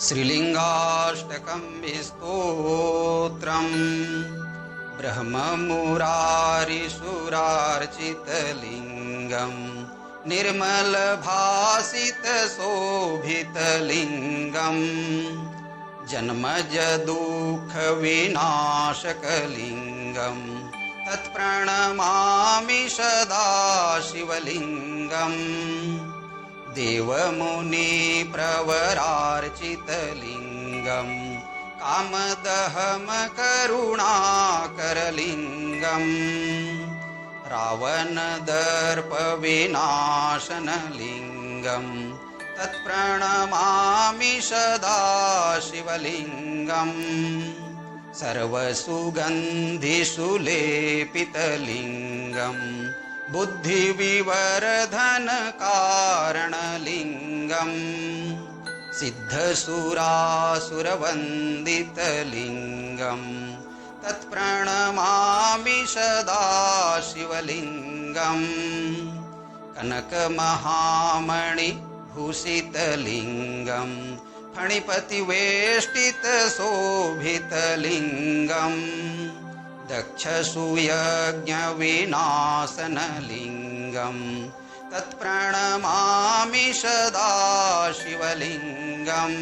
श्रीलिंगाष्टकं स्तोत्रम् ब्रह्ममुरारिसुरार्चितलिङ्गम् निर्मलभासितशोभितलिङ्गम् जन्मजदुःखविनाशकलिङ्गम् तत्प्रणमामि सदा शिवलिङ्गम् देवमुनिप्रवरार्चितलिङ्गम् कामदहमकरुणाकरलिङ्गम् रावणदर्पविनाशनलिङ्गम् तत्प्रणमामि सदा शिवलिङ्गम् सर्वसुगन्धिसुलेपितलिङ्गम् बुद्धिविवर्धनकारणलिङ्गम् सिद्धसुरासुरवन्दितलिङ्गम् तत्प्रणमामि सदा शिवलिङ्गम् कनकमहामणिभूषितलिङ्गम् फणिपतिवेष्टितशोभितलिङ्गम् दक्षसूयज्ञविनाशनलिङ्गम् तत्प्रणमामि सदा शिवलिङ्गम्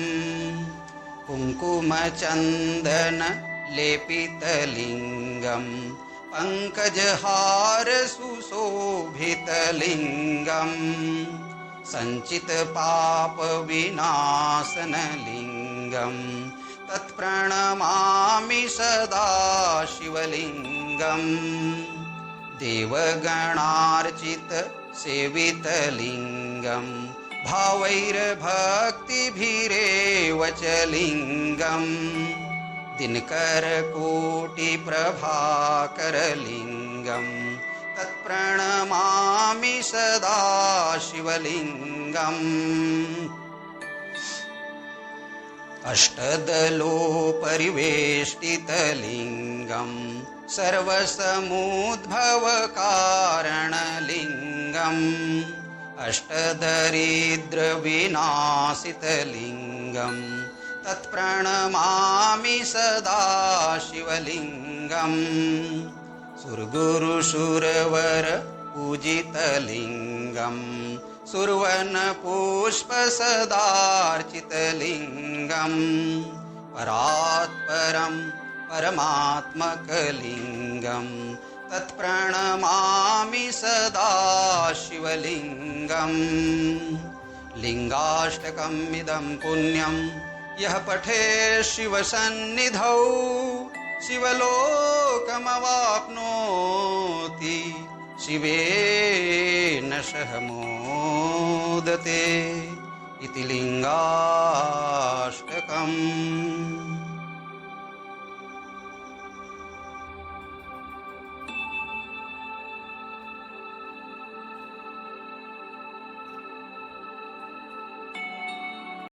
कुङ्कुमचन्दनलेपितलिङ्गम् पङ्कजहारसुशोभितलिङ्गम् सञ्चितपापविनाशनलिङ्गम् तत्प्रणमामि सदा शिवलिङ्गम् देवगणार्चितसेवितलिङ्गम् भावैर्भक्तिभिरेव च लिङ्गम् दिनकरकोटिप्रभाकरलिङ्गम् तत्प्रणमामि सदा शिवलिङ्गम् अष्टदलोपरिवेष्टितलिङ्गम् सर्वसमुद्भवकारणलिङ्गम् अष्टदरिद्रविनाशितलिङ्गम् तत्प्रणमामि सदा शिवलिङ्गम् सुरगुरुसुरवर पूजितलिङ्गम् सुरवनपुष्पसदार्चितलिङ्गम् परात्परं परमात्मकलिङ्गम् तत्प्रणमामि सदा शिवलिङ्गम् लिङ्गाष्टकमिदं पुण्यं यः पठेत् शिवसन्निधौ शिवलोकमवाप्नोति शिवेन सह मोदते इति लिङ्गाष्टकम्।